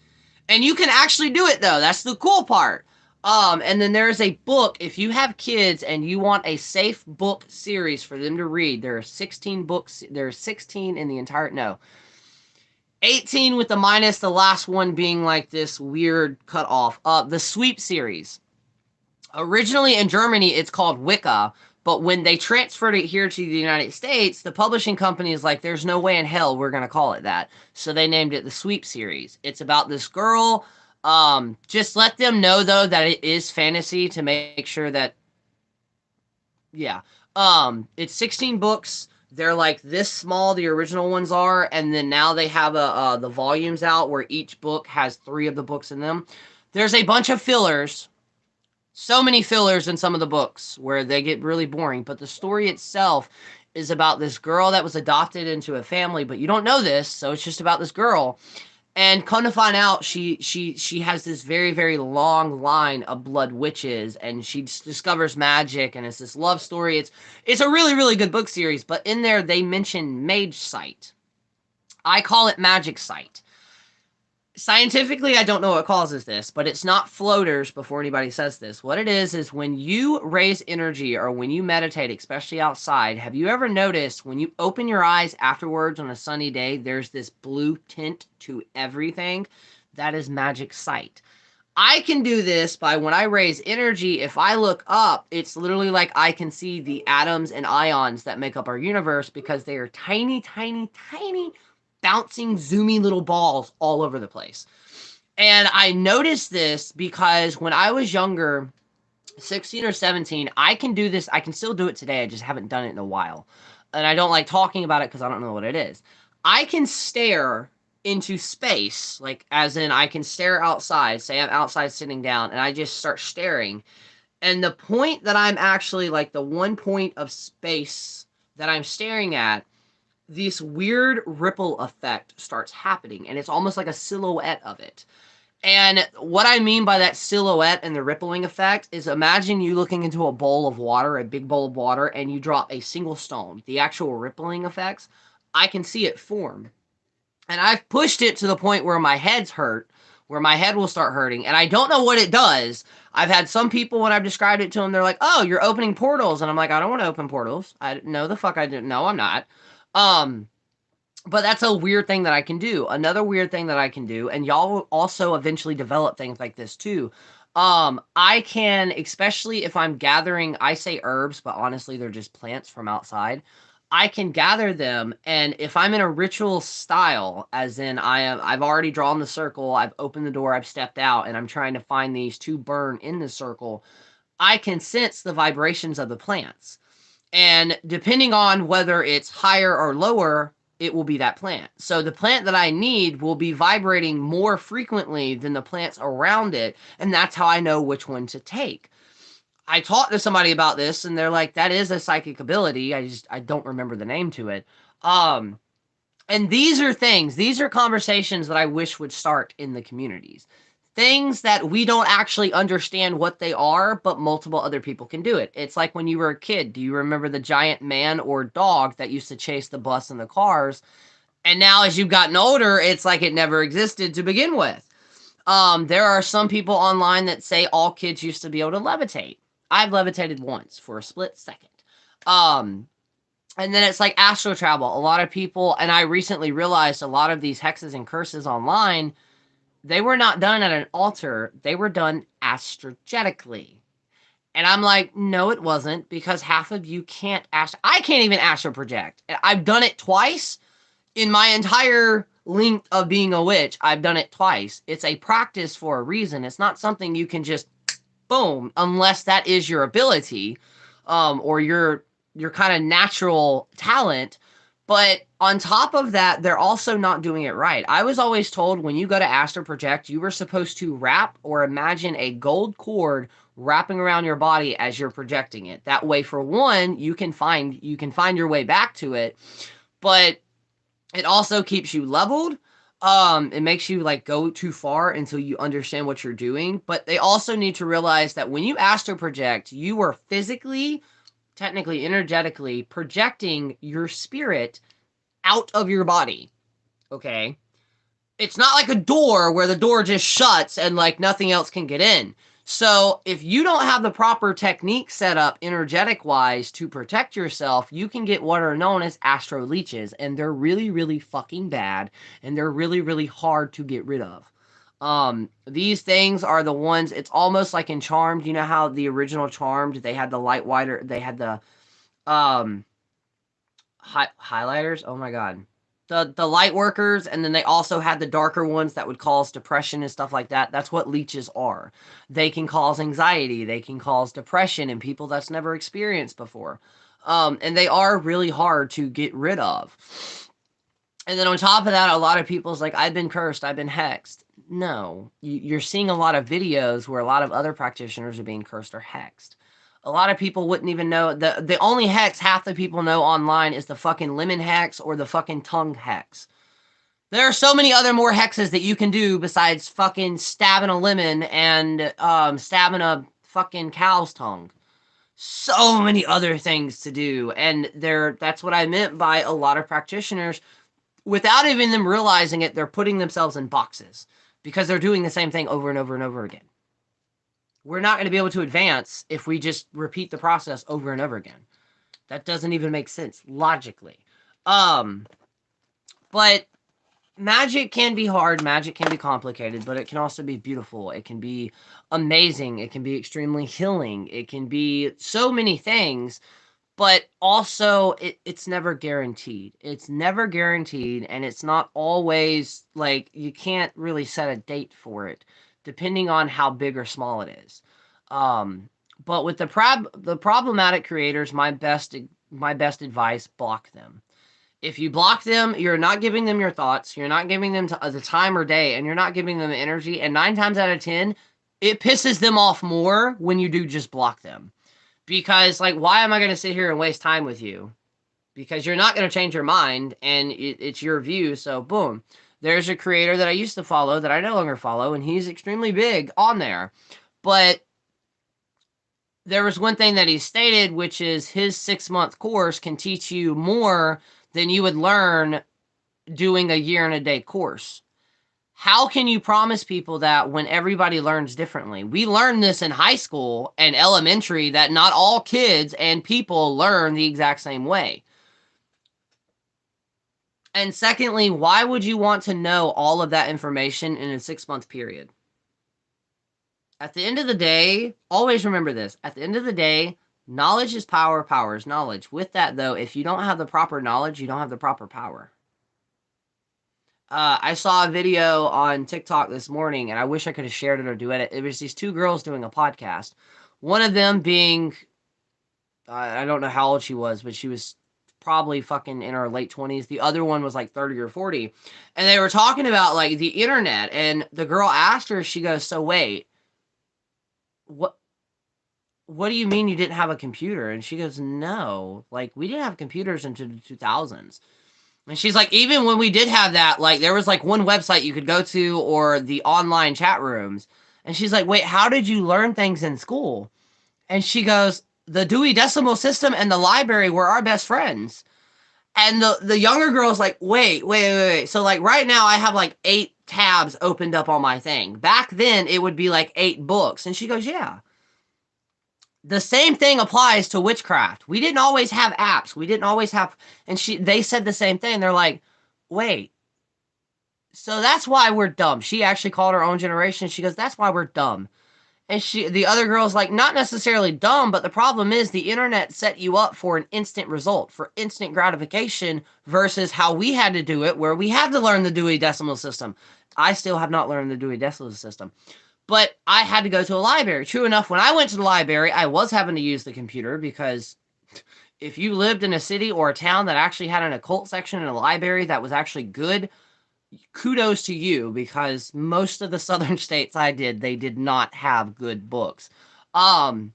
And you can actually do it though. That's the cool part. And then there's a book. If you have kids and you want a safe book series for them to read, there are 16 books. There are 16 in the entire, no, 18 with the minus, the last one being like this weird cut off. The Sweep series. Originally in Germany, it's called Wicca, but when they transferred it here to the United States, the publishing company is like, there's no way in hell we're going to call it that. So they named it the Sweep series. It's about this girl. Just let them know though that it is fantasy, to make sure that, yeah. It's 16 books. They're like this small, the original ones are, and then now they have the volumes out where each book has 3 of the books in them. There's a bunch of fillers. So many fillers in some of the books where they get really boring, but the story itself is about this girl that was adopted into a family, but you don't know this, so it's just about this girl. And come to find out, she has this very, very long line of blood witches, and she discovers magic, and it's this love story. It's a really, really good book series, but in there they mention mage sight. I call it magic sight. Scientifically, I don't know what causes this, but it's not floaters before anybody says this. What it is when you raise energy or when you meditate, especially outside, have you ever noticed when you open your eyes afterwards on a sunny day, there's this blue tint to everything? That is magic sight. I can do this by when I raise energy, if I look up, it's literally like I can see the atoms and ions that make up our universe, because they are tiny, tiny, tiny bouncing, zoomy little balls all over the place. And I noticed this because when I was younger, 16 or 17, I can do this. I can still do it today. I just haven't done it in a while. And I don't like talking about it because I don't know what it is. I can stare into space, like as in I can stare outside. Say I'm outside sitting down and I just start staring. And the point that I'm actually, like the one point of space that I'm staring at, this weird ripple effect starts happening, and it's almost like a silhouette of it. And what I mean by that silhouette and the rippling effect is, imagine you looking into a bowl of water, a big bowl of water, and you drop a single stone. The actual rippling effects, I can see it form. And I've pushed it to the point where my head's hurt, where my head will start hurting, and I don't know what it does. I've had some people, when I've described it to them, they're like, oh, you're opening portals. And I'm like, I don't want to open portals. No, the fuck I didn't. No, I'm not. But that's a weird thing that I can do. Another weird thing that I can do, and y'all will also eventually develop things like this too. I can, especially if I'm gathering, I say herbs, but honestly, they're just plants from outside. I can gather them, and if I'm in a ritual style, as in I've already drawn the circle, I've opened the door, I've stepped out, and I'm trying to find these to burn in the circle, I can sense the vibrations of the plants. And depending on whether it's higher or lower, it will be that plant. So the plant that I need will be vibrating more frequently than the plants around it, and that's how I know which one to take. I talked to somebody about this, and they're like, that is a psychic ability. I don't remember the name to it. Um, and these are conversations that I wish would start in the communities. Things that we don't actually understand what they are, but multiple other people can do it. It's like when you were a kid. Do you remember the giant man or dog that used to chase the bus and the cars? And now as you've gotten older, it's like it never existed to begin with. There are some people online that say all kids used to be able to levitate. I've levitated once for a split second. Um, and then it's like astral travel. A lot of people, and I recently realized a lot of these hexes and curses online, they were not done at an altar. They were done astrogetically. And I'm like, no, it wasn't, because half of you can't I can't even astral project. I've done it twice in my entire length of being a witch. I've done it twice. It's a practice for a reason. It's not something you can just boom, unless that is your ability, or your kind of natural talent. But on top of that, they're also not doing it right. I was always told when you go to astral project, you were supposed to wrap or imagine a gold cord wrapping around your body as you're projecting it. That way, for one, you can find your way back to it, but it also keeps you leveled. It makes you like go too far until you understand what you're doing. But they also need to realize that when you astral project, you are physically, technically, energetically projecting your spirit out of your body. Okay? It's not like a door where the door just shuts and like nothing else can get in. So if you don't have the proper technique set up energetic wise to protect yourself, you can get what are known as astro leeches, and they're really, really fucking bad, and they're really, really hard to get rid of. These things are the ones, it's almost like in Charmed. You know how the original Charmed, they had the light wider, they had the um highlighters. Oh my god, the light workers, and then they also had the darker ones that would cause depression and stuff like that. That's what leeches are. They can cause anxiety, they can cause depression in people that's never experienced before. And they are really hard to get rid of. And then on top of that, a lot of people's like, I've been cursed, I've been hexed. No, you're seeing a lot of videos where a lot of other practitioners are being cursed or hexed. A lot of people wouldn't even know. The only hex half the people know online is the fucking lemon hex or the fucking tongue hex. There are so many other more hexes that you can do besides fucking stabbing a lemon and stabbing a fucking cow's tongue. So many other things to do. And that's what I meant by a lot of practitioners, without even them realizing it, they're putting themselves in boxes because they're doing the same thing over and over and over again. We're not going to be able to advance if we just repeat the process over and over again. That doesn't even make sense logically. But magic can be hard, magic can be complicated, but it can also be beautiful. It can be amazing. It can be extremely healing. It can be so many things, but also it's never guaranteed. It's never guaranteed, and it's not always like you can't really set a date for it, depending on how big or small it is. But with the problematic creators, my best advice: block them. If you block them, you're not giving them your thoughts, you're not giving them the time or day, and you're not giving them energy. And 9 times out of 10, it pisses them off more when you do just block them. Because, like, why am I going to sit here and waste time with you? Because you're not going to change your mind, and it's your view, so boom. There's a creator that I used to follow that I no longer follow, and he's extremely big on there. But there was one thing that he stated, which is his 6-month course can teach you more than you would learn doing a year and a day course. How can you promise people that when everybody learns differently? We learned this in high school and elementary, that not all kids and people learn the exact same way. And secondly, why would you want to know all of that information in a 6-month period? At the end of the day, always remember this. At the end of the day, knowledge is power, power is knowledge. With that, though, if you don't have the proper knowledge, you don't have the proper power. I saw a video on TikTok this morning, and I wish I could have shared it or duet it. It was these 2 girls doing a podcast. One of them being, I don't know how old she was, but she was probably fucking in her late 20s. The other one was like 30 or 40. And they were talking about like the internet, and the girl asked her, she goes, so wait, what do you mean you didn't have a computer? And she goes, no, like, we didn't have computers until the 2000s. And she's like, even when we did have that, like, there was like one website you could go to or the online chat rooms. And she's like, wait, how did you learn things in school? And she goes, the Dewey Decimal System and the library were our best friends. And the younger girl's like, wait. So, like, right now I have like 8 tabs opened up on my thing. Back then it would be like 8 books. And she goes, yeah. The same thing applies to witchcraft. We didn't always have apps. We didn't always have, and they said the same thing. They're like, wait, so that's why we're dumb. She actually called her own generation. She goes, that's why we're dumb. And the other girl's like, not necessarily dumb, but the problem is the internet set you up for an instant result, for instant gratification versus how we had to do it, where we had to learn the Dewey Decimal System. I still have not learned the Dewey Decimal System. But I had to go to a library. True enough, when I went to the library, I was having to use the computer because if you lived in a city or a town that actually had an occult section in a library that was actually good, kudos to you, because most of the southern states they did not have good books. And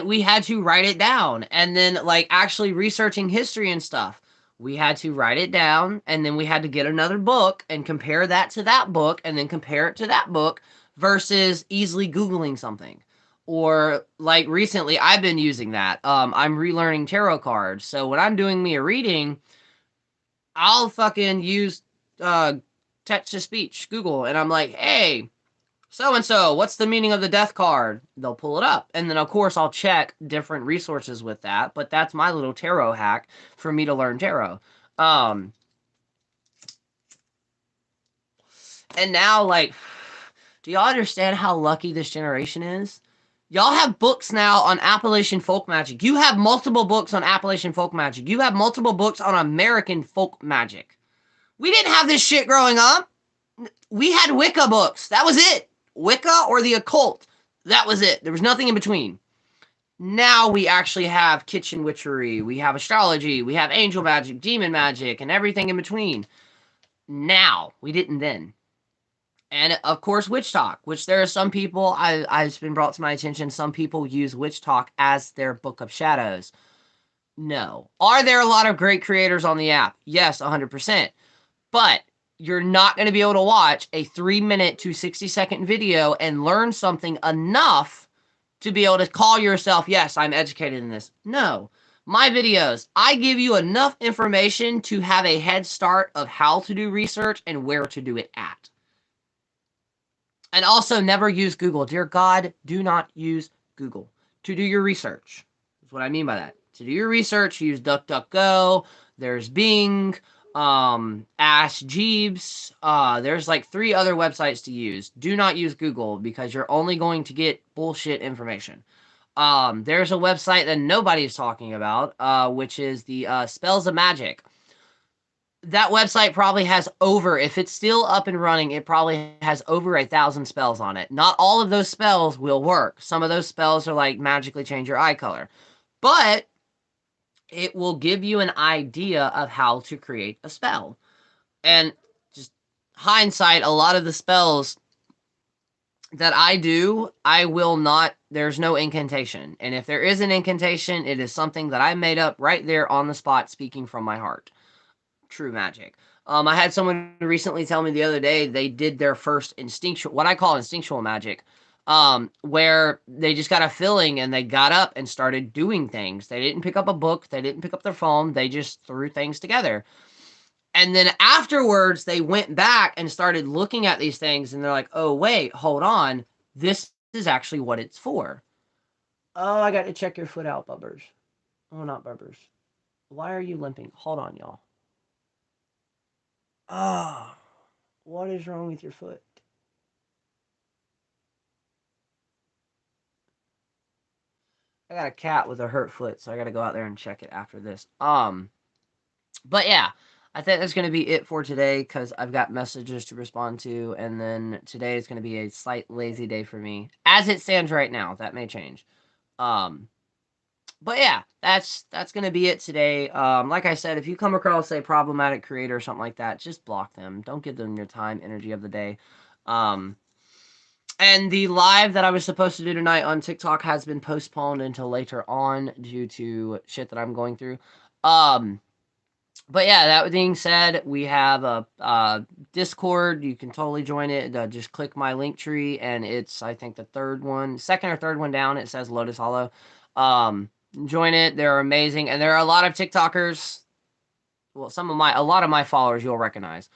we had to write it down. And then, like, actually researching history and stuff, we had to write it down, and then we had to get another book and compare that to that book, and then compare it to that book versus easily Googling something. Or, like, recently, I've been using that. I'm relearning tarot cards. So when I'm doing me a reading, I'll fucking use text-to-speech, Google, and I'm like, hey, so-and-so, what's the meaning of the death card? They'll pull it up. And then, of course, I'll check different resources with that. But that's my little tarot hack for me to learn tarot. And now, like, do y'all understand how lucky this generation is? Y'all have books now on Appalachian folk magic. You have multiple books on Appalachian folk magic. You have multiple books on American folk magic. We didn't have this shit growing up. We had Wicca books. That was it. Wicca or the occult. That was it. There was nothing in between. Now we actually have kitchen witchery. We have astrology. We have angel magic, demon magic, and everything in between. Now. We didn't then. And, of course, witch talk, which there are some people, it's been brought to my attention, some people use witch talk as their book of shadows. No. Are there a lot of great creators on the app? Yes, 100%. But you're not going to be able to watch a 3-minute to 60-second video and learn something enough to be able to call yourself, yes, I'm educated in this. No. My videos, I give you enough information to have a head start of how to do research and where to do it at. And also, never use Google. Dear God, do not use Google to do your research. That's what I mean by that. To do your research, use DuckDuckGo. There's Bing. Ask Jeeves. There's like 3 other websites to use. Do not use Google because you're only going to get bullshit information. There's a website that nobody's talking about, which is the Spells of Magic. That website probably has if it's still up and running, it probably has over 1,000 spells on it. Not all of those spells will work. Some of those spells are like magically change your eye color. But it will give you an idea of how to create a spell. And just hindsight, a lot of the spells that I do, I will not, there's no incantation. And if there is an incantation, it is something that I made up right there on the spot, speaking from my heart. True magic. I had someone recently tell me the other day they did their first what I call instinctual magic, where they just got a feeling and they got up and started doing things. They didn't pick up a book. They didn't pick up their phone. They just threw things together. And then afterwards, they went back and started looking at these things and they're like, oh, wait, hold on. This is actually what it's for. Oh, I got to check your foot out, Bubbers. Oh, not Bubbers. Why are you limping? Hold on, y'all. Oh, what is wrong with your foot? I got a cat with a hurt foot, so I got to go out there and check it after this. But yeah, I think that's going to be it for today because I've got messages to respond to, and then today is going to be a slight lazy day for me, as it stands right now. That may change. But yeah, that's going to be it today. Like I said, if you come across a problematic creator or something like that, just block them. Don't give them your time, energy of the day. And the live that I was supposed to do tonight on TikTok has been postponed until later on due to shit that I'm going through. But yeah, that being said, we have a Discord. You can totally join it. Just click my link tree, and it's, I think, the second or third one down. It says Lotus Hollow. Join it. They're amazing, and there are a lot of TikTokers. Well, a lot of my followers you'll recognize.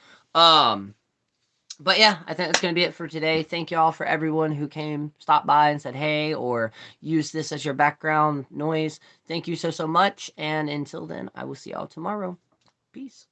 But yeah, I think that's going to be it for today. Thank you all for everyone who stopped by and said hey, or used this as your background noise. Thank you so much. And until then, I will see y'all tomorrow. Peace.